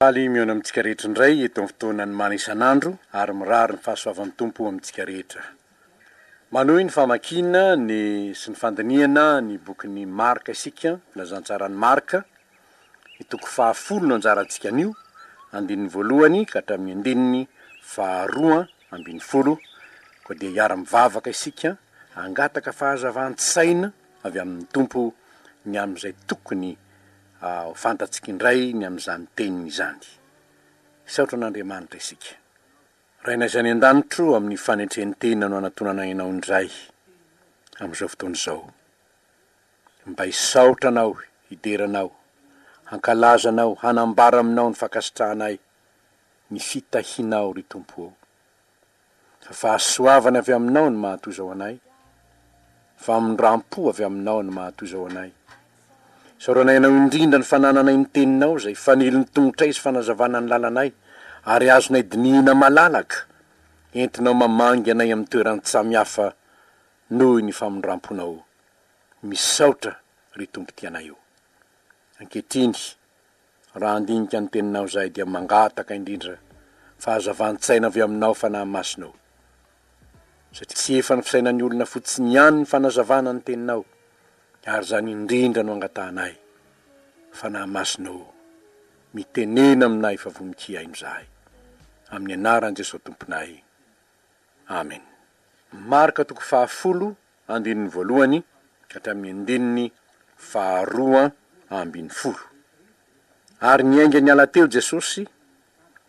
Ali miona amintsika rehetra indray eto amin'ny fotoanany mana isanandro ary mirary ny fahasoavan'ny tompo amintsika rehetra. Manohy ny famakina sy ny fandiniana ny bokin'ny Marka isika, filazantsarany Marka, ny toko 10 no anjarantsika anio, andinin'ny voalohany ka hatramin'ny andininy 12:10, koa dia hiara-mivavaka isika hangataka fahazavan-tsaina avy amin'ny tompo ny amin'izay tokony fantatsika indray ny amin'izany teniny izany. Saotran'Andriamanitra isika. Raina izany an-danitro amin'ny fanetrehan'ny tena no anatonana ianao indray amin'izao fotoana izao. Mba hisaotranao, hideranao, hankalazanao, hanambara aminao ny fakasitrahanay, ny fitahinao ry tompo ao. Fahasoavana avy aminao ny mahatozao anay, famindram-po avy aminao ny mahatozao anay. Saoranay ianao indrindra ny fanananay ny teninao zay faniliny tongotra izy fanazavana ny lalanay, ary azonay dinihina malalaka, entinao mamangy anay amin'ny toerany samihafa noho ny famindram-ponao. Misaotra ry tompo tianay io. Ankehitriny, raha andinika ny teninao zay dia mangataka indrindra fahazavan-tsaina avy aminao fanahy masinao. Satria tsy efa ny fisainan'ny olona fotsiny ihany ny fanazavana ny teninao, ary zany indrindra no angatahanay. Fanahy masinao, mitenena aminay fa voninkia izahay. Amin'ny anaran'i Jesosy tomponay. Amen. Marka toko 10 andinin'ny voalohany hatramin'ny andininy 12:10. Ary niainga niala teo Jesosy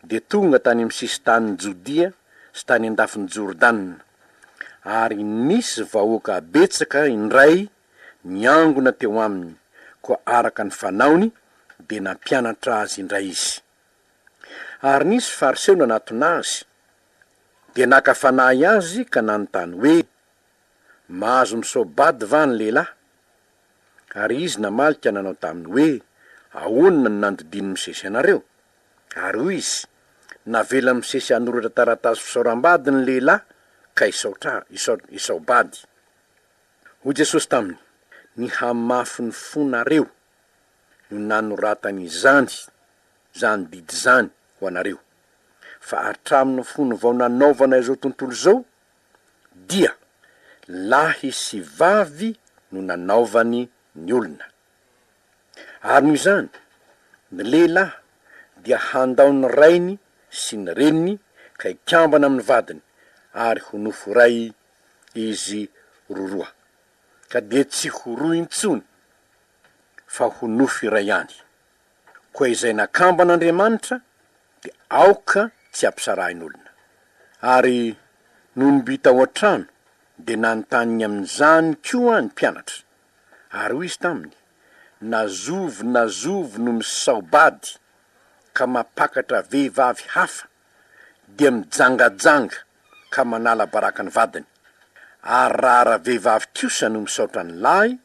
dia tonga tany amin'ny sisy tanin'ny Jodia sy tany andafin'ny Jordana, ary nisy vahoaka betsaka indray niangona teo aminy, koa araka ny fanaony dia nampianatra azy indray izy. Ary nisy fariseo nanatona azy, dia naka fanahy azy ka nanontany hoe, mahazo misoabady va ny lehilahy? Ary izy namalika nanao taminy hoe, ahoana ny nandodiny misesy anareo? Ary hoy izy, navela misesy hanoratra taratasy fisaoram-bady ny lehilahy ka isaobady. Hoy Jesosy taminy, ny hamafy ny fonareo no nanoratany izany didy zany ho anareo. Fa hatramin'ny fony vao nanaovana izao tontolo izao, dia lahy sy vavy no nanaovany ny olona. Ary noho izany, ny lehilahy dia handao ny rainy sy ny reniny ka hikambana amin'ny vadiny, ary ho nofo ray izy roroa. Ka dia tsy ho roa intsony, fa ho nofo iray ihany. Koa izay nakamban'Andriamanitra dia aoka tsy ampisarahin'olona. Ary no nibita ao an-trano dia nanontany amin'izany koa ny mpianatra. Ary hoy izy taminy, nazovo no misaobady ka mapakatra vehivavy hafa, dia mijangajanga ka manala baraka ny vadiny. Ary raha vehivavy kosa no misaotra ny lahy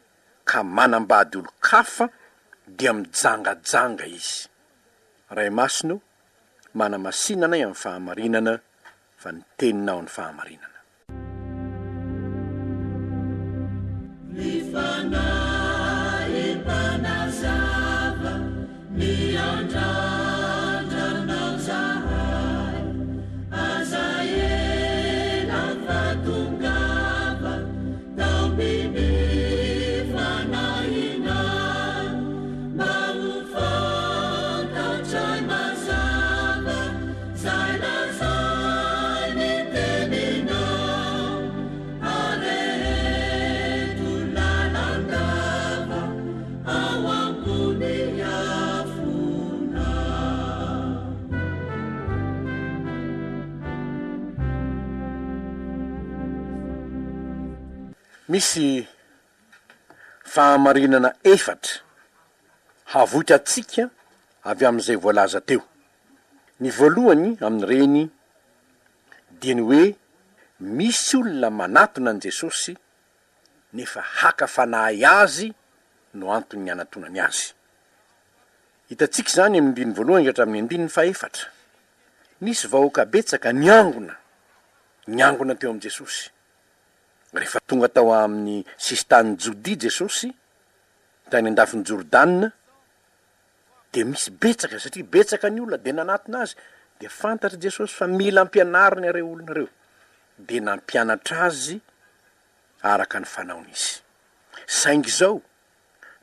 ka manambady olo-kafa, dia mijangajanga izy. Ray masino, mana masinanay amin'ny fahamarinana, fa ny teninao ny fahamarinana. Misy fahamarinana efatra havotratsika avy amin'izay voalaza teo. Ny voalohany amin'ireny dia ny hoe misy olona manatona an Jesosy nefa haka fanahy azy no antony anatonany azy. Hitatsika zany amin'ny andininy voalohany ka hatramin'ny andininy 4. Nisy vahoaka betsaka niangona teo amin'i Jesosy. Rehefa tonga tao amin'ny sisy tanin'ny Jodia Jesosy, tany andafiny Jordana, de misy betsaka satria betsaka ny olona de nanatona azy de fantatra Jesosy fa mila ampianariny reo olona reo de nampianatra azy araka ny fanaony izy. Saingy zao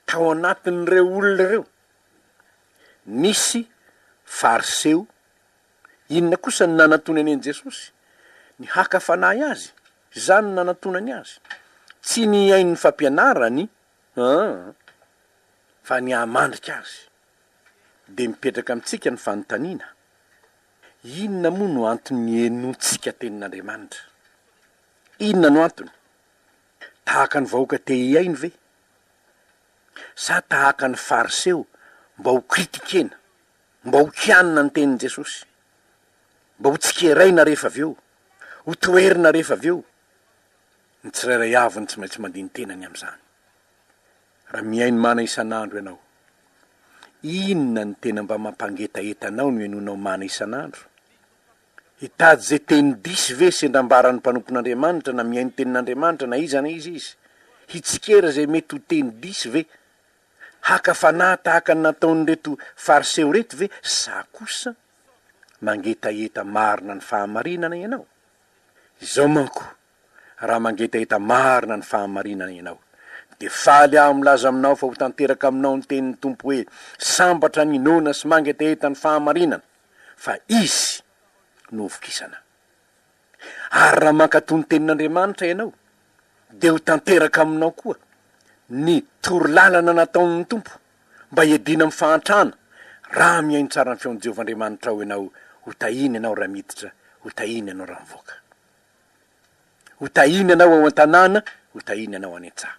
tao anatin'ireo olona reo nisy fariseo. Inona kosa ny nanantonany an'i Jesosy? Ny haka fanahy azy, zany ny nanantonany azy. Tsy ny hainy fampianarany, fa ny amandrika azy. De mipetraka amintsika ny fanontaniana. Inona moa no antony enontsika tenin'Andriamanitra? Inona no antony? Tahaka ny vahoaka te hiainy ve? Sa tahaka ny fariseo mba ho kritikena, mba ho kianina ny tenin'i Jesosy, mba ho tsikeraina rehefa avy eo, ho toerina rehefa avy eo? Ny tsirairay avy ny tsy maintsy mandiny tenany amin'izany. Raha miainy mana isanandro ianao, inona ny tena mba mampangetaetanao no enonao mana isanandro? Hitady zay teny disy ve sendrambaran'ny mpanompon'Andriamanitra na miainy tenin'Andriamanitra na iza izy? Hitsikera zay mety ho teny disy ve? Haka fanahy tahaka ny nataon'reto fariseo reto ve? Sa kosa mangetaeta marina ny fahamarinana ianao? Izao manko, raha mangetaeta marina ny fahamarinana ianao, de faly aho milaza aminao fa ho tanteraka aminao ny tenin'ny Tompo hoe sambatra ny nona sy mangetaeta ny fahamarinana, fa izy no vokisana. Ary raha mankatony tenin'Andriamanitra ianao, de ho tanteraka aminao koa ny torolalana nataon'ny Tompo mba hiadina amin'ny fahantrana. Raha miainy tsara ny feon'ny Jehovah Andriamanitra ao ianao, ho tahiny ianao raha miditra, ho tahiny ianao raha mivoaka, ho tahiny ianao ao an-tanàna, ho tahiny ianao any an-tsaha.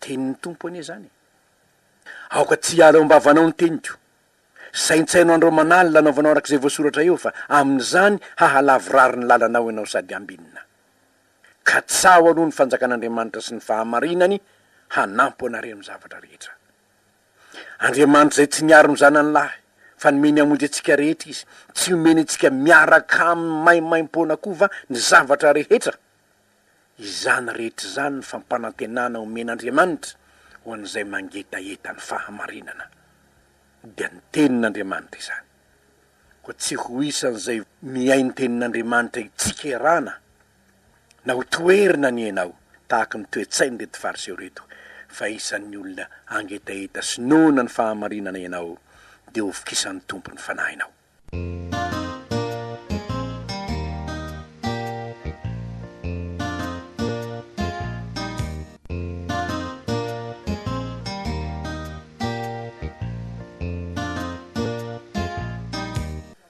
Tenin'ny Tompo anie zany. Aoka tsy hiala ao am-bavanao ny teniko. Saintsaino andro manalina anaovanao arak'izay voasoratra eo, fa amin'izany hahalavorary ny lalanao ianao sady ambinina. Ka tsao aloha ny fanjakan'Andriamanitra sy ny fahamarinany hanampo anareo amin'ny zavatra rehetra. Andriamanitra zay tsy niaro ny zanany lahy, fa nomeny hamonjy antsika rehetra izy, tsy omeny antsika miaraka amin'ny maimaim-poana kova ny zavatra rehetra. Izany rehetra zany ny fampanantenana omen'Andriamanitra ho an'izay mangetaeta ny fahamarinana. Dia ny tenin'Andriamanitra izany. Koa tsy ho isan'izay miainy tenin'Andriamanitra itsikeraana na ho toerina ny ianao tahaka ny toetsainy reto fariseo reto, fa isan'ny olona angetaeta sy nona ny fahamarinana ianao, de ho vokisan'ny Tompo ny fanahinao.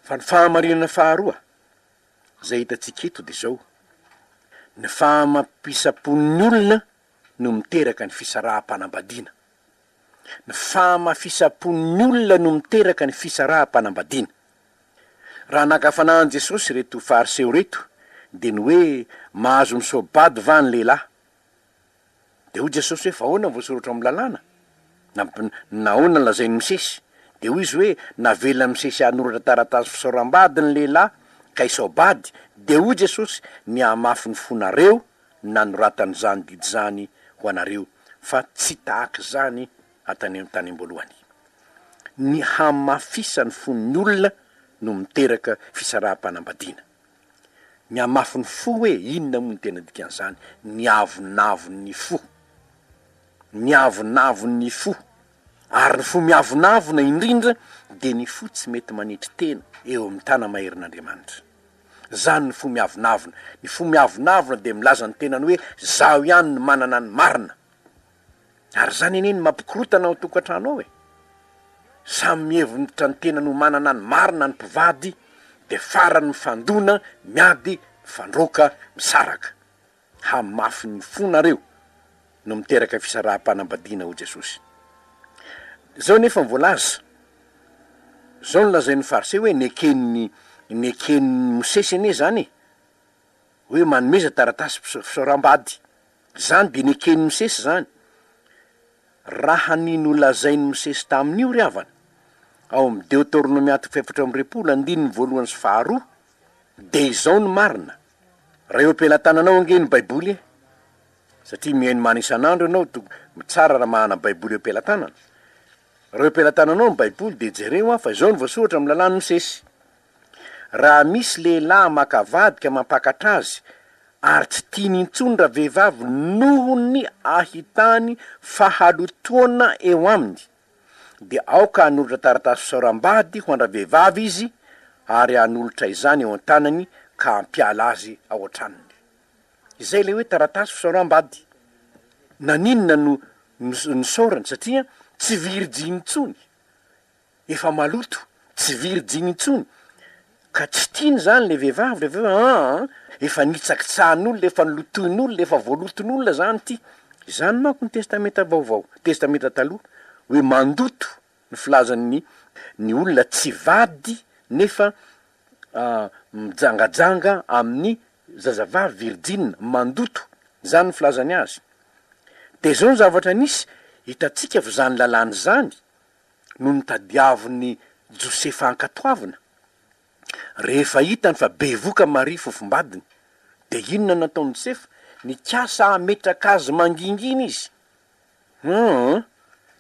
Fa ny fahamarinana faharoa zay hitantsika eto de zao: ny fahamafisam-pon'ny olona no miteraka ny fisaraha-panambadiana. Ny fahamafisam-pon'ny olona no miteraka ny fisaraha-panambadiana. Raha nakafanahany Jesosy reto fariseo reto, de ny hoe mahazo misoabady va ny lehilahy. De hoy Jesosy hoe fa ahoana voasoratra amin'ny lalàna? Na ahoana lazainy misesy? De hoy izy hoe navela misesy hanoratra taratasy fisoram-bady ny lehilahy ka isoabady. De hoy Jesosy ny hamafy ny fonareo nanoratany zany didy zany ho anareo, fa tsy tahaka zany atany amin'ny tany am-boalohany. Ny hamafisa ny fon'ny olona no miteraka fisaraha-panambadiana. Ny hamafy ny fo hoe inona moa ny tena dikan'izany? Ny avonavon'ny fo. Ny avonavon'ny fo. Ary ny fo miavonavona indrindra de ny fo tsy mety manitry tena eo amin'ny tana maherin'Andriamanitra. Zany ny fo miavonavona. Ny fo miavonavona de milaza ny tenany hoe zaho ihany ny manana ny marina. Ary zany eneny mampikorotana ao tokantrano ao e. Samy mievitra ny tena no manana ny marina ny mpivady, de farany mifandona, miady, mifandroka, misaraka. Hamafy ny fonareo no miteraka fisaraha-panambadiana ho Jesosy. Zao nefa mivolaza, zao no lazain'ny fariseo hoe neken'ny Mosesy ane zany, hoe manomeza taratasy fisoram-bady. Zany de neken'ny Mosesy zany. Raha nino lazain'ny Mosesy tamin'io ry havana, ao amin'ny Deuteronomiato 7:2 de izao ny marina. Raha eo am-pelantananao ange ny Baiboly e, satria mihaino mana isanandro ianao, tsara raha mahana Baiboly eo am-pelantanana. reo ampelantananao ny Baiboly de jereo fa izao ny voasoratra amin'ny lalàny misesy. Raha misy lehilahy makavadika mampakatra azy ary tsy tiany intsony raha vehivavy nohony ahitany fahalotoana eo aminy, de aoka hanolotra taratasy fisaoram-bady ho andra vehivavy izy ary hanolotra izany eo an-tanany ka hampiala azy ao an-tranony. Izay le hoe taratasy fisaoram-bady. Naninona no nisaorany satria tsy virjiny intsony, efa maloto, tsy virjiny intsony, ka tsy tiany zany le vehivavy, efa nitsakitsahan'olona, efa nilotoin'olona, efa voaloton'olona zany ty. Izany manko ny testamenta vaovao, testamenta taloha, hoe mandoto ny filazan'ny olona tsy vady nefa mijangajanga amin'ny zazavavy virjine, mandoto, zany ny filazany azy. De zao ny zavatra nisy hitatsika fa zany lalàny zany no nitadiaviny Josefa ankatoavina. Rehefa hitany fa bevoka Maria fofombadiny, de inona nataony Josefa? Nikasa ametraka azy mangingina izy.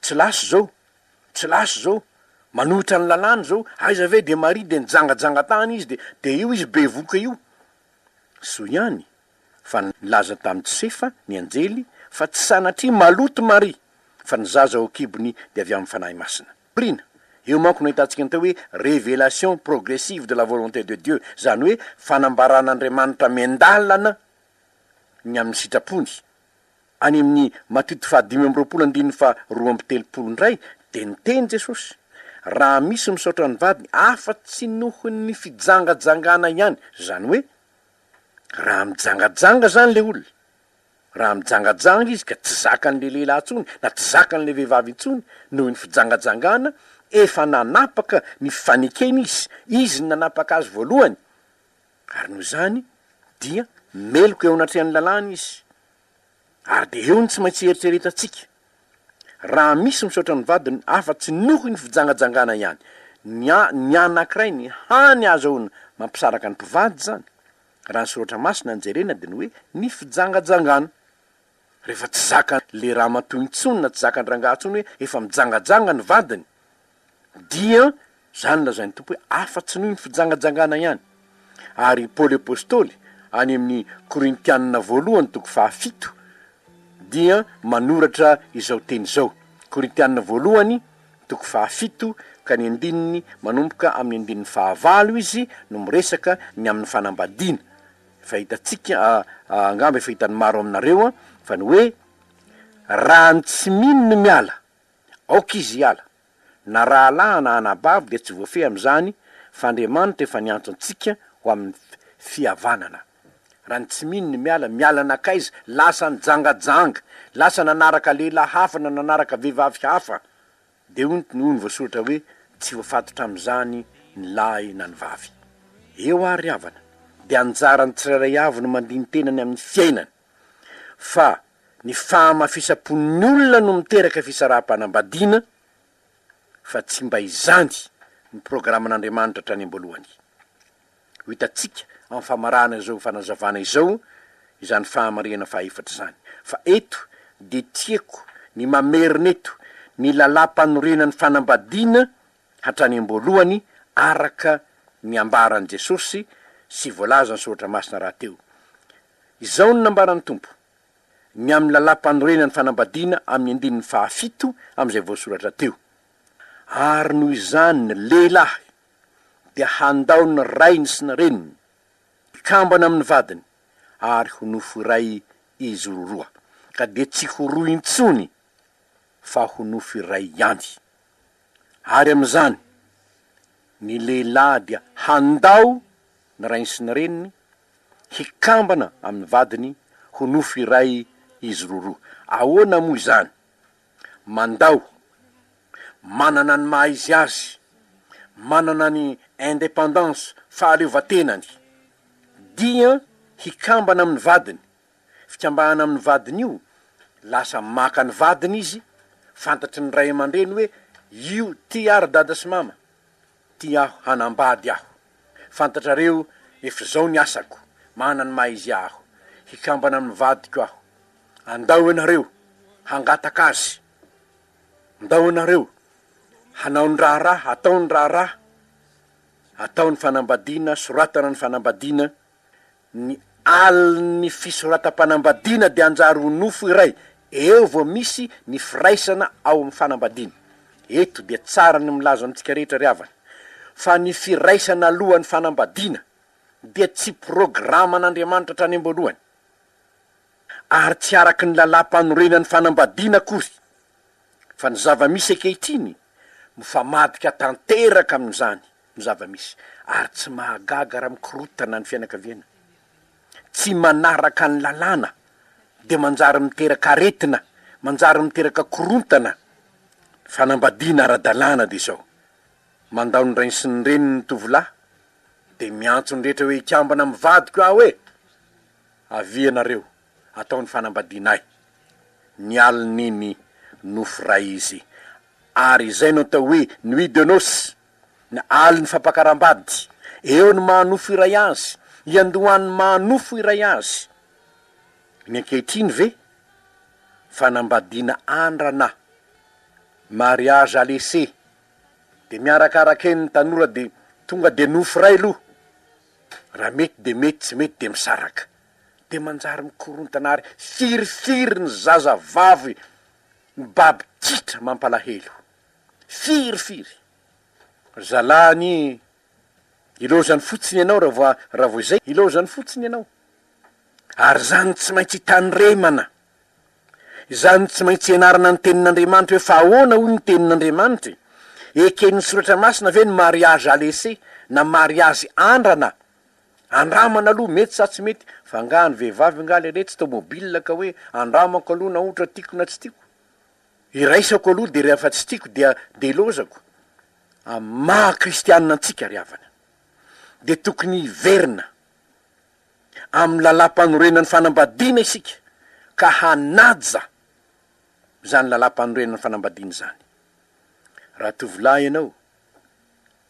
Tsy lasy zao, manohitra ny lalàny zao, aiza ve de Maria de nijangajanga tany izy de io izy bevoka io. So ihany fa nilaza tamin'ny Josefa ny anjely fa tsy sanatria maloto Maria, fa nizaza ao kibony de avy amin'ny fanahy masina. Prina, eo manko no hitantsika ny tao hoe révélation progressive de la volonté de Dieu, zany hoe fanambaran'Andriamanitra mendalana ny amin'ny sitrapony. Any amin'ny Matito 5:22-3:telopolo de niteny Jesosy, raha misy misaotra ny vadiny afa tsy nohon'ny fijangajangana ihany, zany hoe raha mijangajanga zany le olona, raha mijangajanga izy ka tsy zakan'le lehilahy intsony na tsy zakan'le vehivavy intsony noho ny fijangajangana, efa nanapaka ny fanekeny izy nanapaka azy voalohany, ary noho zany dia meloko eo anatrehan'ny lalàny izy. Ary de eo ny tsy maintsy eritreretantsika, raha misy misaotra ny vadiny afa tsy noho ny fijangajangana ihany, ny anankiray ny hany azahoana mampisaraka ny mpivady zany, raha ny soratra masina ny jeren'ny de hoe ny fijangajangana. Rehefa tsy zaka le raha matoy intsony na tsy zaka ny rangahy intsony hoe efa mijangajanga ny vadiny, dia zany lazainy tompo hoe afa tsy noho ny fijangajangana ihany. Ary Paoly apôstôly any amin'ny Korintianina 1:7 dia manoratra izao teny izao. Korintianina 1:7 ka ny andininy manomboka amin'ny andininy 9 izy no miresaka ny amin'ny fanambadiana. Fa hitatsika angamba efa hitany maro aminareo fa ny hoe raha ny tsy mino ny miala, aoka izy hiala, na raha lahy na anabavy de tsy voafehy am'izany, fa Andriamanitra efa niantso antsika ho amin'ny fihavanana. Raha ny tsy mino ny miala nakaiza, lasa nijangajanga, lasa nanaraka lehilahy hafa na nanaraka vehivavy hafa, de noho ny voasoratra hoe tsy voafatotra am'izany ny lahy na ny vavy. Eo ary havana, de anjarany tsirairay avy no mandiny tenany amin'ny fiainany, fa ny fahamafisapon'ny olona no miteraka fisaraha-panambadiana, fa tsy mba izany ny programan'Andriamanitra hatrany am-boalohany. Ho hitatsika amin'ny famarana izao fanazavana izao, izany fahamarena fahaefatra zany. Fa eto de tiako ny mamerina eto ny lalam-panorenan'ny fanambadiana hatrany am-boalohany araka ny ambaran'i Jesosy sy voalaza ny soratra masina raha teo. Izao ny nambaran'ny tompo ny amin'ny lalam-panorenan'ny fanambadiana amin'ny andininy 7 amin'izay voasoratra teo. Ary noho izany ny lehilahy dia handao ny rainy sy ny reniny, ikambana amin'ny vadiny, ary ho nofo iray izy roa, ka de tsy ho roa intsony fa ho nofo iray ihany. Ary am'izany ny lehilahy dia handao ny rainy sy ny reniny, hikambana amin'ny vadiny, ho nofo iray izy roa. Ahoana moa izany? Mandao, manana ny maha izy azy, manana ny indépendance, fahaleovantenany, dia hikambana amin'ny vadiny. Fikambana amin'ny vadiny io, lasa maka ny vadiny izy, fantatry ny ray aman-dreny hoe io ty ary dada sy mama, ty aho hanambady aho, fantatrareo efa zao ny asako, manana ny maha izy aho, hikambana amin'ny vadiko aho, andao ianareo hangataka azy, andao ianareo hanao ny raharaha, atao ny raharaha, atao ny fanambadiana, soratana ny fanambadiana, ny aliny fisoratam-panambadiana de anjary ho nofo iray, eo vao misy ny firaisana ao amin'ny fanambadiana. Eto dia tsara ny milaza amintsika rehetra ry havana, fa ny firaisana alohan'ny fanambadiana dia tsy programan'Andriamanitra hatrany am-boalohany, ary tsy araky ny lalam-panorenan'ny fanambadiana akory, fa ny zava-misy ankehitriny mifamadika tanteraka amin'izany ny zava-misy, ary tsy mahagaga raha mikorotana ny fianakaviana, tsy manaraka ny lalàna de manjary miteraka aretina, manjary miteraka korontana. Fanambadiana ara-dalàna de zao, mandao ny rainy sy ny reniny ny tovolahy de miantso ny rehetra hoe ikambana mivadiko aho hoe, avianareo atao ny fanambadiana ahy, ny alin'iny nofo ray izy, ary izay no atao hoe nuit de noces, ny aliny fampakaram-bady, eo ny mahanofo iray azy, iandohan'ny mahanofo iray azy. Ny ankehitriny ve fanambadiana andrana, mariage à laisser, de miarakarakeny ny tanora de tonga de nofo ray aloha, raha mety de mety, tsy mety de misaraka, de manjary mikorontana ary firifiry ny zazavavy mibaby titra mampalahelo, firifiry. Zalany ilozany fotsiny ianao raha vo izay ilozany fotsiny ianao, ary zany tsy maintsy tanremana, zany tsy maintsy ianarana ny tenin'Andriamanitra hoe fa ahoana hoy ny tenin'Andriamanitra, eken'ny soratra masina ve ny mariage à laisser, na mariazy andrana, andramana aloha mety sa tsy mety, fa nga ny vehivavy nga le tsy tomobile ka hoe andramako aloha na ohatra tiako na tsy tiako, iraisako aloha de rehefa tsy tiako de ilozako. Maha kristianina antsika ry havana, de tokony hiverina amin'ny lalam-panorenan'ny fanambadiana isika, ka hanaja zany lalam-panorenan'ny fanambadiana zany. Raha tovolahy ianao,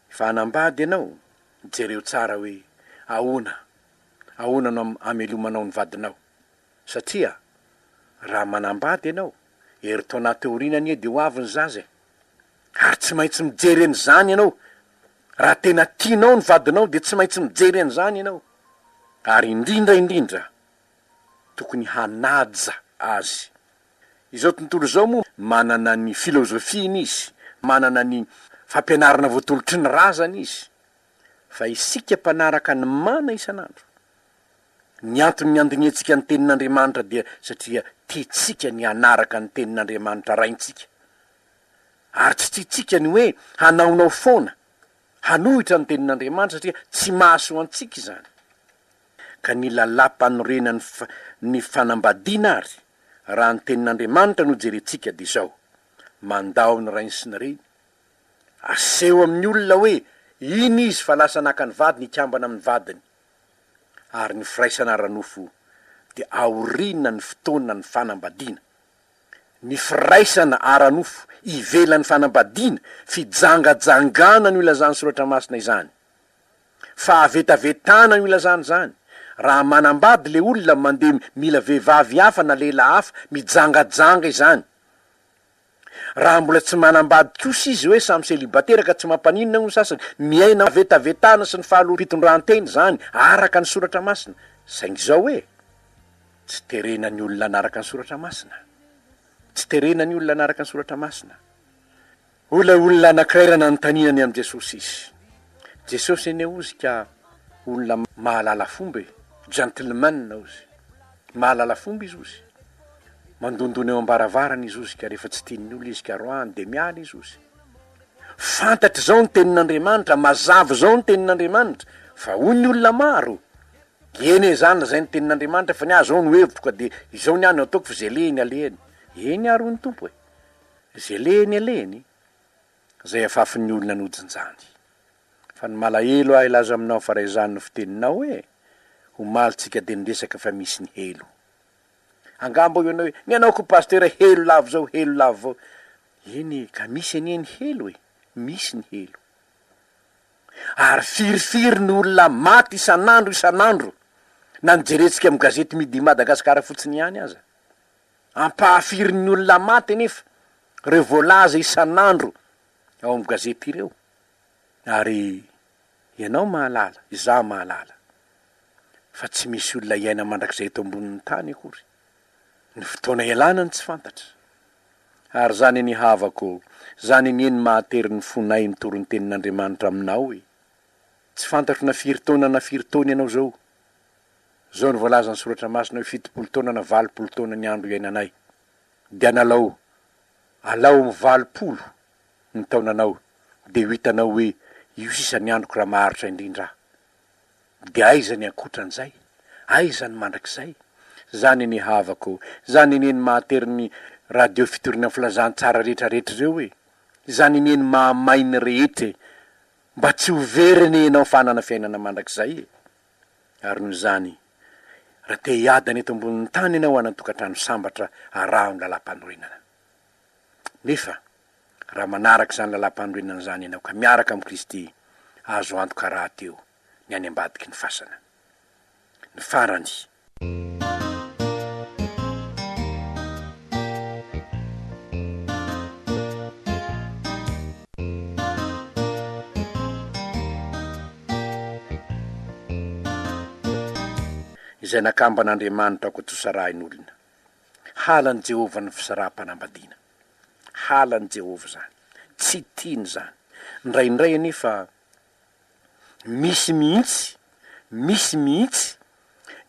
fanambady ianao, jereo tsara hoe ahoana no amelomanao ny vadinao, satria raha manambady ianao, ery tao anaty orinany de ho avy ny zaza, ary tsy maintsy mijery an'izany ianao. Raha tena tianao ny vadinao de tsy maintsy mijery an'izany ianao, ary indrindra tokony hanaja azy. Izao tontolo zao moa manana ny filozofiny izy, manana ny fampianarana voatolotry ny razany izy, fa isika mpanaraka ny mana isanandro. Ny antony ny andinetsika ny tenin'Andriamanitra dia satria tiatsika ny anaraka ny tenin'Andriamanitra raintsika, ary tsy tiatsika ny hoe hanaonao foana hanohitra ny tenin'Andriamanitra, satria tsy mahasoa antsika izany. Ka ny lalam-panorena ny fanambadiana ary raha ny tenin'Andriamanitra no jerentsika de zao, mandao ny rainy sy ny reny, aseho amin'ny olona hoe iny izy fa lasa naka ny vadiny ikambana amin'ny vadiny, ary ny firaisana ara-nofo de aorina ny fotoana ny fanambadiana. Ny firaisana ara-nofo ivelan'ny fanambadiana, fijangajangana no ilazany soratra masina izany, fa avetavetana no ilazany zany. Raha manambady le olona mandeha mila vehivavy hafa na lela hafa, mijangajanga izany. Raha mbola tsy manambady kosa izy hoe samy célibataire ka tsy mampaninona no sasany, miaina vetavetana sy ny fahalo-pitondran-teny zany araka ny soratra masina. Saingy zao hoe tsy terena ny olona anaraka ny soratra masina, tsy terena ny olona anaraka ny soratra masina. Olona anankiray nanontaniany amin'i Jesosy izy. Jesosy ene ozy ka olona mahalala fomba, gentleman ozy, mahalala fomba izy ozy, mandondony eo ambaravarana izy ozy, ka rehefa tsy tian'ny olona izy ka roany de miala izy ozy. Fantatry zao ny tenin'Andriamanitra, mazava zao ny tenin'Andriamanitra, fa hoy ny olona maro, eny zany zay ny tenin'Andriamanitra, fa ny azo zao no hevitro ka de izao ny any ataoko fa zay leny aleny. Eny ary ny tompo zay leny aleny, zay afafin'ny olona nojinjany. Fa ny malahelo ahy laza aminao fa raizany ny fiteninao hoe ho malitsika de niresaka fa misy ny helo. Angamba ianao hoe ny anao ko pasteur helo lavo zao, helo lavo vao. Eny ka misy anie ny helo misy ny helo. Ary firifiry ny olona maty isanandro, na nijeretsika amin'ny gazety Midi Madagasikara fotsiny ihany aza. Ampahafiry ny olona maty nefa, reo voalaza isanandro ao amin'ny gazety ireo, ary ianao mahalala, iza mahalala fa tsy misy olona iaina mandrakizay eto ambonin'ny tany akory, ny fotoana ialana ny tsy fantatra. Ary zany ny havako, zany ny eny mahatery ny fonay mitoro ny tenin'Andriamanitra aminao hoe tsy fantatro na firy taona na firy taona ianao zao. Zao ny voalaza ny soratra masina hoe 70 taona na 80 taona ny andro iainanay, dia analao 80 ny taonanao, dia ho hitanao hoe io sisa ny androko raha maharitra indrindra. Dia aiza ny ankoatran'izay? Aiza ny mandrakizay? Zany ny havako, zany ny eny mahatery ny radio fitorina filazantsara rehetrarehetra reo hoe zany ny eny mahamainy rehetra mba tsy overiny ianao fanana fiainana mandrakizay. Ary noho zany, raha te hiadana eto ambonin'ny tany ianao hanatokatrano sambatra arahany lalam-panorenana. Nefa raha manaraka zany lalam-panorenana zany ianao ka miaraka amin'ny Kristy, azo antoka raha teo ny any ambadiky ny fasana. Ny farany izay nakamban'Andriamanitra ko tosarahin'olona, halan'i Jehovah ny fisaraha-panambadiana, halan'i Jehovah zany, tsy tiany zany. Ndraindray anefa misy mihitsy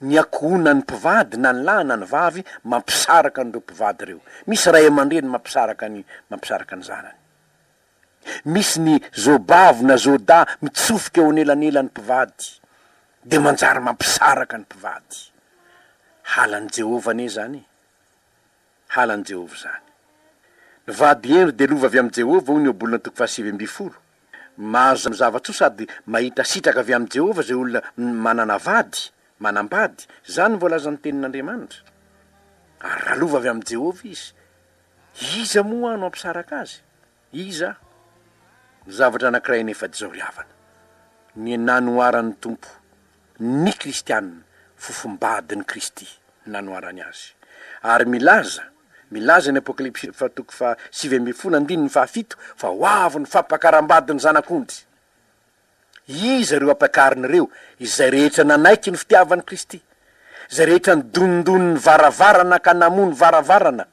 ny akohona ny mpivady na ny lahy na ny vavy mampisaraka an'ireo mpivady reo. Misy ray aman-dreny mampisaraka ny zanany. Misy ny zobavo na zoda mitsofoka eo anelanela ny mpivady de manjary mampisaraka ny mpivady. Halan'i Jehovah ane zany, halan'i Jehovah zany. Ny vady eno de lova avy amin'ny Jehovah, ny Ohabolana 7:20. Mahazo zavatso sady mahita sitraka avy amin'ny Jehovah zay olona manana vady, manambady. Zany voalaza ny tenin'Andriamanitra. Ary raha lova avy amin'ny Jehovah izy, iza moa no ampisaraka azy? Iza? Ny zavatra anankiray nefa zao ry havana, ny nanoaran'ny tompo ny kristianina, fofombadin'ny Kristy nanoarany azy. Ary milaza ny Apokalipsy 7:7 fa ho avy ny fampakaram-badiny zanak'ondry. Iza reo ampakariny reo? Izay rehetra nanaiky ny fitiavan'ny Kristy, izay rehetra ny donondony ny varavarana ka namony varavarana.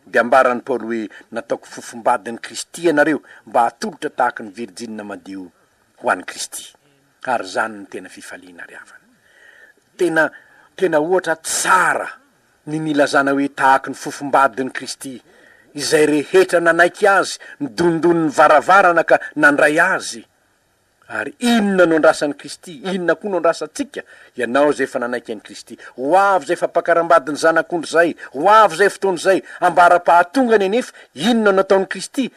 De ambaran'ny Paoly hoe nataoko fofombadin'ny Kristy ianareo mba hatolotra tahaka ny virjinina madio ho an'ny Kristy. Ary zany ny tena fifaliana ry havana. Tena ohatra tsara ny nilazana hoe tahaka ny fofombadin'ny Kristy, izay rehetra nanaiky azy, ny donondony ny varavarana ka nandray azy. Ary inona no andrasan'ny Kristy? Inona koa no andrasantsika? Ianao zay efa nanaiky an'i Kristy, ho avy zay fampakaram-badiny zanak'ondry zay, ho avy zay fotoana zay, ambara-pahatongany anefa, inona no ataon'i Kristy?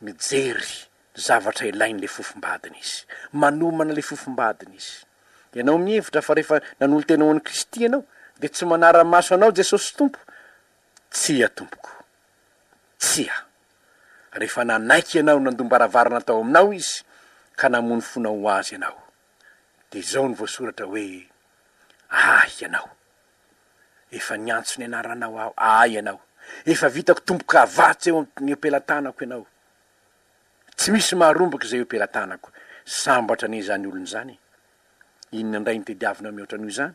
Mijery zavatra ilain'le fofombadiny izy, manomana le fofombadiny izy. Ianao mihevitra fa rehefa nanolo tena ho an'i Kristy ianao, de tsy manara-maso anao Jesosy tompo? Tsia tompoko, tsia. Rehefa nanaiky ianao nandombaravarana tao aminao izy, ka namony fona ho azy ianao, de zao ny voasoratra hoe ianao efa niantso ny anaranao aho, ianao efa vitako tomboka avatsy eo amin'ny ampelantanako ianao. Tsy misy maharomboka zay ampelantanako. Sambatra ne zany olony zany. Inona ndray ny tediavina mihoatra noho izany?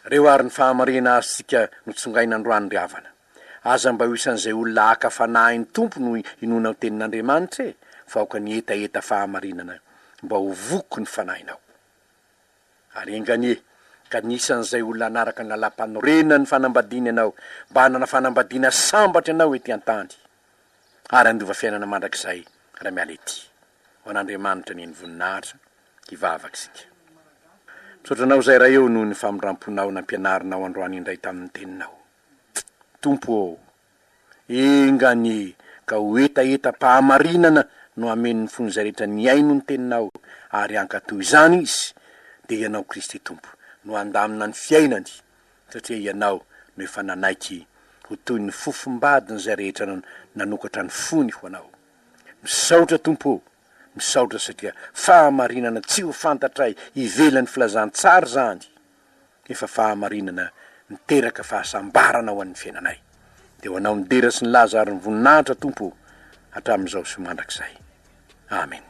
Reo ary ny fahamarina azitsika notsongaina androany ry havana. Aza mba ho isan'izay olona aka-fanahin'ny tompo no inona ho tenin'Andriamanitra fa aoka ny etaeta fahamarinana mba ho voko ny fanahinao. Ary enganie ka nisan'izay olona anaraka ny lalam-panorenana ny fanambadiana ianao, mba hanana fanambadiana sambatra ianao ety an-tany, ary andova fiainana mandrakizay raha miala ety. Ho an'Andriamanitra ny voninahitra hivavaka sika. Misotranao zay raha eo noho ny famindramponao nampianarinao androany indray tamin'ny teninao. Tompo enganie ka ho etaeta-pahamarinana no amen'ny fony zay rehetra ny aino ny teninao, ary ankatoy izany izy de ianao Kristy tompo no andamina ny fiainany, satria ianao no efa nanaiky ho toy ny fofombadiny zay rehetra nanokatra ny fony ho anao. Misaotra tompo, misaotra satria fahamarinana tsy ho fantatray ivelan'ny filazantsara zany, efa fahamarinana miteraka fahasambarana ho an'ny fiainanay. De ho anao midera sy ny laza ary ny voninahitra tompo, hatramin'izao sy mandrakizay amen.